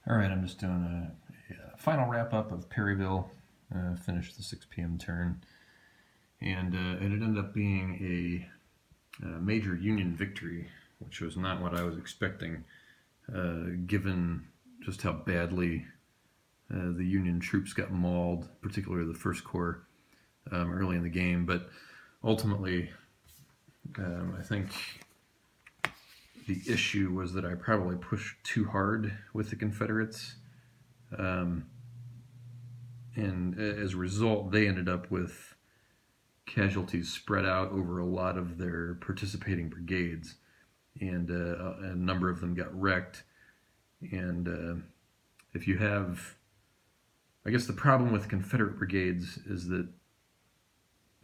All right, I'm just doing a final wrap-up of Perryville. Finished the 6 p.m. turn, and it ended up being a major Union victory, which was not what I was expecting, given just how badly the Union troops got mauled, particularly the First Corps, early in the game. But ultimately, I think the issue was that I probably pushed too hard with the Confederates. And as a result, they ended up with casualties spread out over a lot of their participating brigades, and a number of them got wrecked. And if you have, I guess the problem with Confederate brigades is that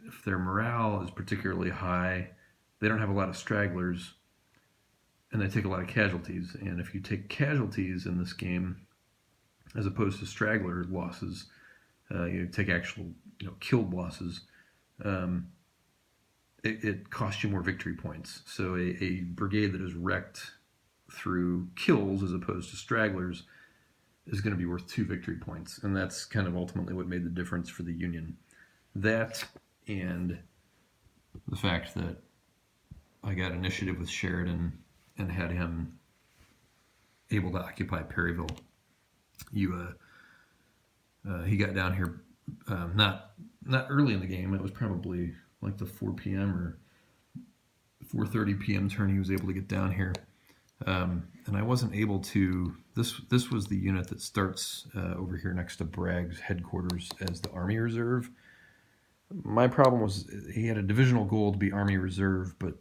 if their morale is particularly high, they don't have a lot of stragglers, and they take a lot of casualties. And if you take casualties in this game, as opposed to straggler losses, you take actual killed losses, it costs you more victory points. So a brigade that is wrecked through kills as opposed to stragglers is going to be worth 2 victory points. And that's kind of ultimately what made the difference for the Union. That and the fact that I got initiative with Sheridan and had him able to occupy Perryville. He got down here not early in the game. It was probably like the 4 p.m. or 4:30 p.m. turn. He was able to get down here, and I wasn't able to. This was the unit that starts over here next to Bragg's headquarters as the Army Reserve. My problem was he had a divisional goal to be Army Reserve, but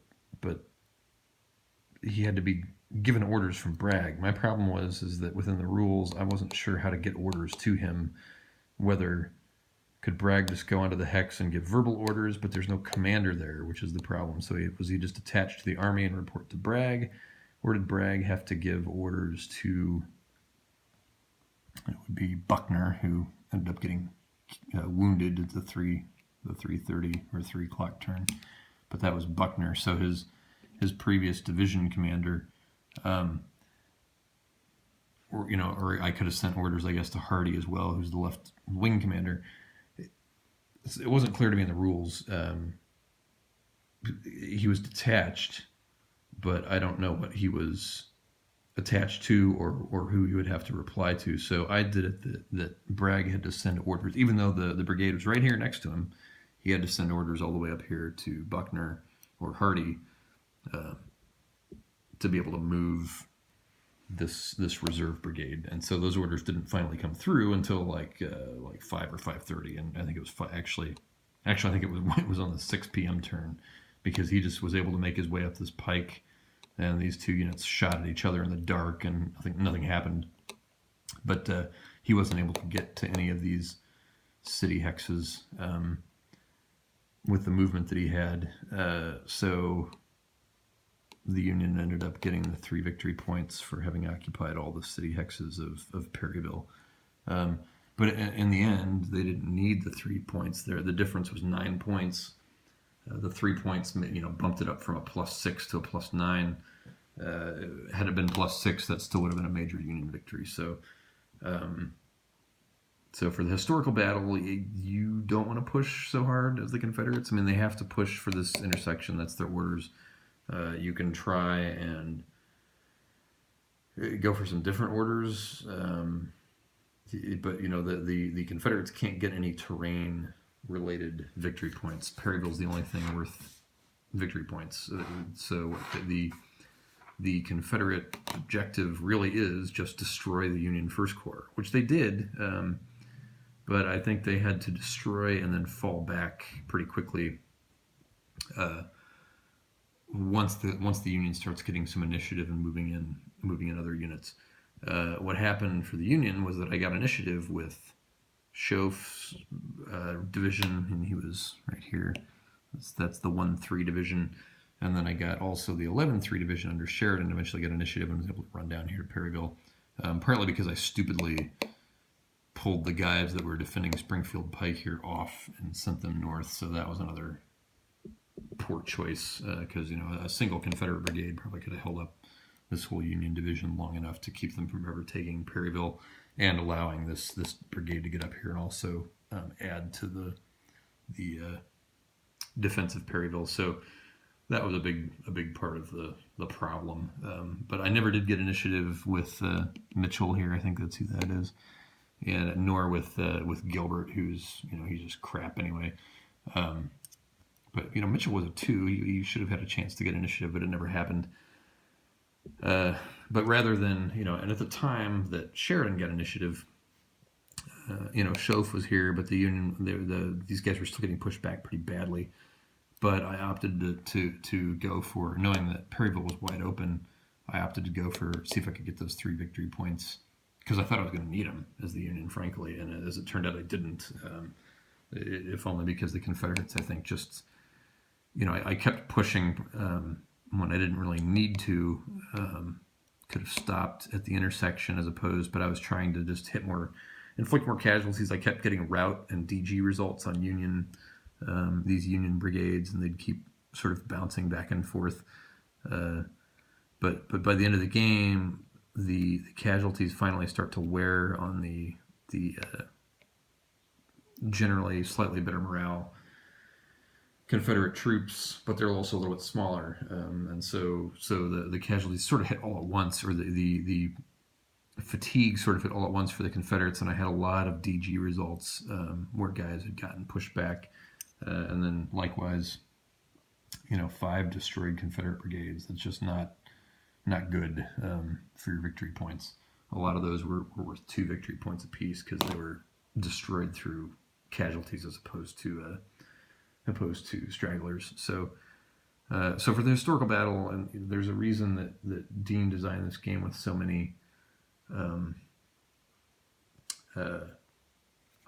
he had to be given orders from Bragg. My problem is that within the rules, I wasn't sure how to get orders to him. Whether could Bragg just go onto the hex and give verbal orders, but there's no commander there, which is the problem. So was he just attached to the army and report to Bragg, or did Bragg have to give orders to? It would be Buckner, who ended up getting wounded at the 3:30 or 3 o'clock turn, but that was Buckner. So his previous division commander. Or I could have sent orders, I guess, to Hardy as well, who's the left wing commander. It wasn't clear to me in the rules. He was detached, but I don't know what he was attached to or who he would have to reply to. So I did it that Bragg had to send orders, even though the brigade was right here next to him. He had to send orders all the way up here to Buckner or Hardy to be able to move this reserve brigade, and so those orders didn't finally come through until like 5 or 5:30, and I think it was actually I think it was on the 6 p.m. turn, because he just was able to make his way up this pike, and these two units shot at each other in the dark, and I think nothing happened. But he wasn't able to get to any of these city hexes with the movement that he had, so the Union ended up getting the 3 victory points for having occupied all the city hexes of Perryville. But in the end, they didn't need the 3 points there. The difference was 9 points. The 3 points, bumped it up from a +6 to a +9. Had it been +6, that still would have been a major Union victory. So for the historical battle, you don't want to push so hard as the Confederates. I mean, they have to push for this intersection. That's their orders. You can try and go for some different orders, but the Confederates can't get any terrain-related victory points. Perryville's the only thing worth victory points. So the Confederate objective really is just destroy the Union First Corps, which they did. But I think they had to destroy and then fall back pretty quickly. Once the Union starts getting some initiative and moving in other units. What happened for the Union was that I got initiative with Schof's division, and he was right here. That's the 1-3 division. And then I got also the 11-3 division under Sheridan, eventually got initiative and was able to run down here to Perryville, partly because I stupidly pulled the guys that were defending Springfield Pike here off and sent them north, so that was another poor choice, because a single Confederate brigade probably could have held up this whole Union division long enough to keep them from ever taking Perryville and allowing this brigade to get up here and also add to the defense of Perryville. So that was a big part of the problem. But I never did get initiative with Mitchell here. I think that's who that is, and nor with Gilbert, who's he's just crap anyway. But Mitchell was a 2. You should have had a chance to get initiative, but it never happened. But rather than and at the time that Sheridan got initiative, Schoaf was here, but the Union, these guys were still getting pushed back pretty badly. But I opted to go for, knowing that Perryville was wide open, I opted to go for, see if I could get those 3 victory points, because I thought I was going to need them as the Union, frankly. And as it turned out, I didn't, if only because the Confederates, I think, just, I kept pushing when I didn't really need to. Could have stopped at the intersection but I was trying to just inflict more casualties. I kept getting rout and DG results on Union, these Union brigades, and they'd keep sort of bouncing back and forth. But by the end of the game, the casualties finally start to wear on the generally slightly better morale Confederate troops, but they're also a little bit smaller, and so the casualties sort of hit all at once, or the fatigue sort of hit all at once for the Confederates, and I had a lot of DG results where guys had gotten pushed back, and then likewise, 5 destroyed Confederate brigades. That's just not good for your victory points. A lot of those were worth 2 victory points apiece because they were destroyed through casualties as opposed to stragglers. So for the historical battle, and there's a reason that Dean designed this game with so many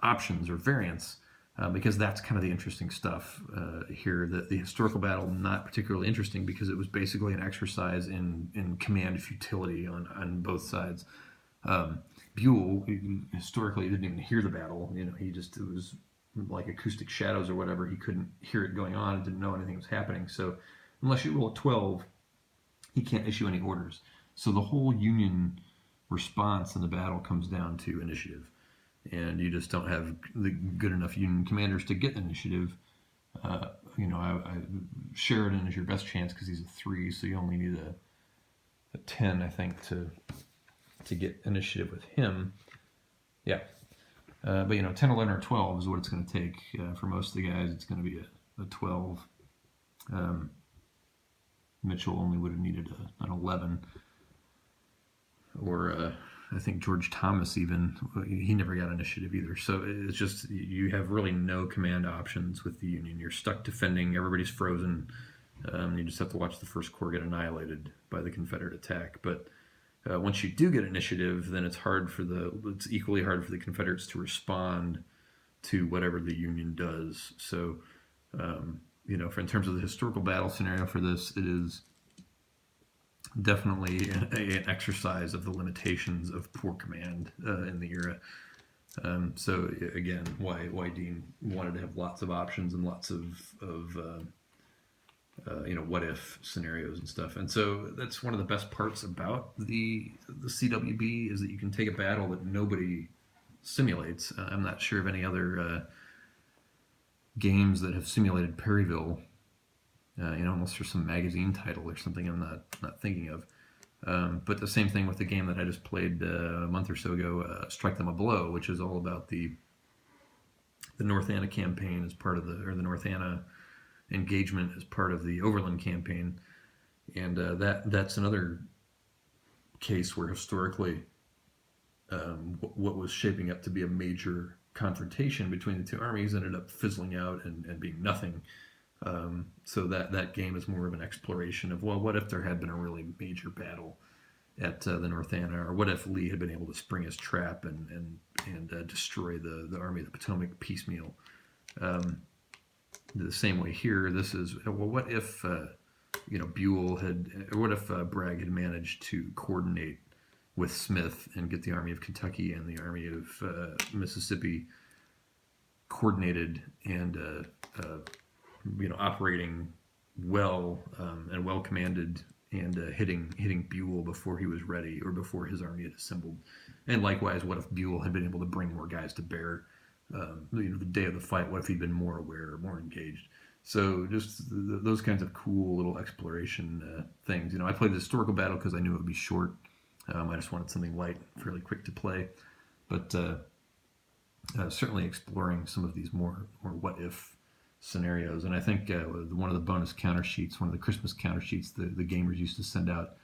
options or variants, because that's kind of the interesting stuff here. The historical battle, not particularly interesting because it was basically an exercise in command futility on both sides. Buell, historically, didn't even hear the battle. It was like acoustic shadows or whatever. He couldn't hear it going on and didn't know anything was happening. So unless you roll a 12, he can't issue any orders. So the whole Union response in the battle comes down to initiative. And you just don't have the good enough Union commanders to get initiative. Sheridan is your best chance because he's a 3, so you only need a 10, I think, to get initiative with him. Yeah. But 10, 11, or 12 is what it's going to take for most of the guys. It's going to be a 12. Mitchell only would have needed an 11. Or I think George Thomas even, he never got initiative either. So it's just, you have really no command options with the Union. You're stuck defending. Everybody's frozen. You just have to watch the First Corps get annihilated by the Confederate attack. But once you do get initiative, then it's equally hard for the Confederates to respond to whatever the Union does. So, in terms of the historical battle scenario for this, it is definitely an exercise of the limitations of poor command in the era. So again, why Dean wanted to have lots of options and lots of what if scenarios and stuff. And so that's one of the best parts about the CWB, is that you can take a battle that nobody simulates. I'm not sure of any other games that have simulated Perryville, unless there's some magazine title or something I'm not thinking of. But the same thing with the game that I just played a month or so ago, Strike Them a Blow, which is all about the North Anna campaign as part of the North Anna engagement as part of the Overland campaign. And that's another case where historically what was shaping up to be a major confrontation between the two armies ended up fizzling out and being nothing. So that game is more of an exploration of, well, what if there had been a really major battle at the North Anna, or what if Lee had been able to spring his trap and destroy the Army of the Potomac piecemeal. The same way here, this is, well, what if Buell what if Bragg had managed to coordinate with Smith and get the Army of Kentucky and the Army of Mississippi coordinated and operating well and well commanded and hitting Buell before he was ready or before his army had assembled. And likewise, what if Buell had been able to bring more guys to bear? The day of the fight, what if he'd been more aware, or more engaged? So just those kinds of cool little exploration things. I played the historical battle because I knew it would be short. I just wanted something light, fairly quick to play. But certainly exploring some of these more what if scenarios. And I think one of the bonus counter sheets, one of the Christmas counter sheets the gamers used to send out,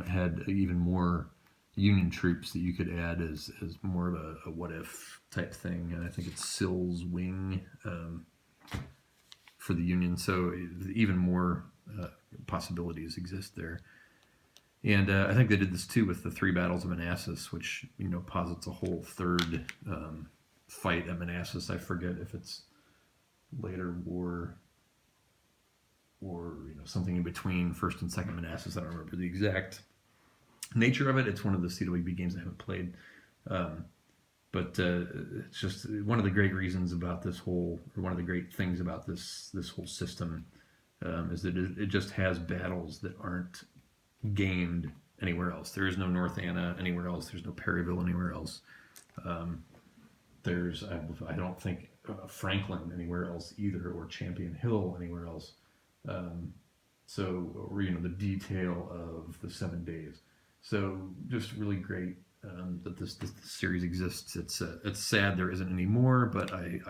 had even more Union troops that you could add as more of a what if type thing. And I think it's Sill's Wing for the Union. So even more possibilities exist there. And I think they did this too with the 3 battles of Manassas, which posits a whole third fight at Manassas. I forget if it's later war or something in between First and Second Manassas. I don't remember the exact nature of it. It's one of the CWB games I haven't played, but it's just one of the great reasons about this whole, or one of the great things about this whole system, is that it just has battles that aren't gamed anywhere else. There is no North Anna anywhere else. There's no Perryville anywhere else. There's I don't think Franklin anywhere else either, or Champion Hill anywhere else. So, or the detail of the 7 days. So just really great that this series exists. It's sad there isn't any more, but I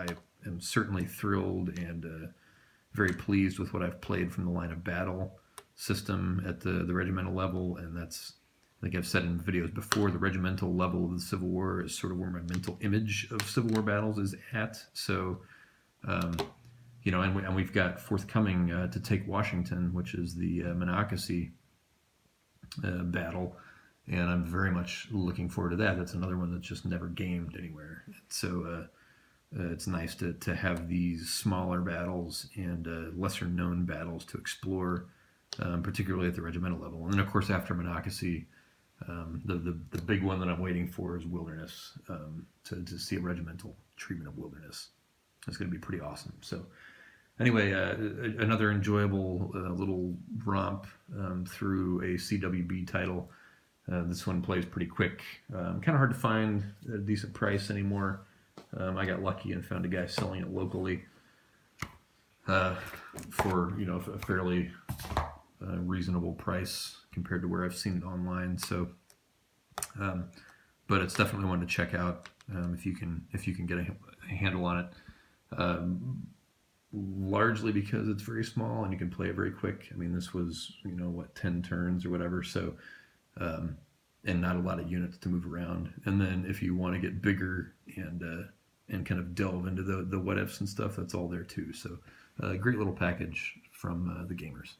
am certainly thrilled and very pleased with what I've played from the line of battle system at the regimental level. And that's, I think I've said in videos before, the regimental level of the Civil War is sort of where my mental image of Civil War battles is at. So, and we've got forthcoming to take Washington, which is the Monocacy battle, and I'm very much looking forward to that. That's another one that's just never gamed anywhere. So it's nice to have these smaller battles and lesser known battles to explore, particularly at the regimental level. And then of course after Monocacy, the big one that I'm waiting for is Wilderness, to see a regimental treatment of Wilderness. It's going to be pretty awesome. So anyway, another enjoyable little romp through a CWB title. This one plays pretty quick. Kind of hard to find at a decent price anymore. I got lucky and found a guy selling it locally for a fairly reasonable price compared to where I've seen it online. So, but it's definitely one to check out if you can get a handle on it. Largely because it's very small and you can play it very quick. I mean, this was 10 turns or whatever. So. And not a lot of units to move around. And then if you want to get bigger and kind of delve into the what ifs and stuff, that's all there too. So great little package from the gamers.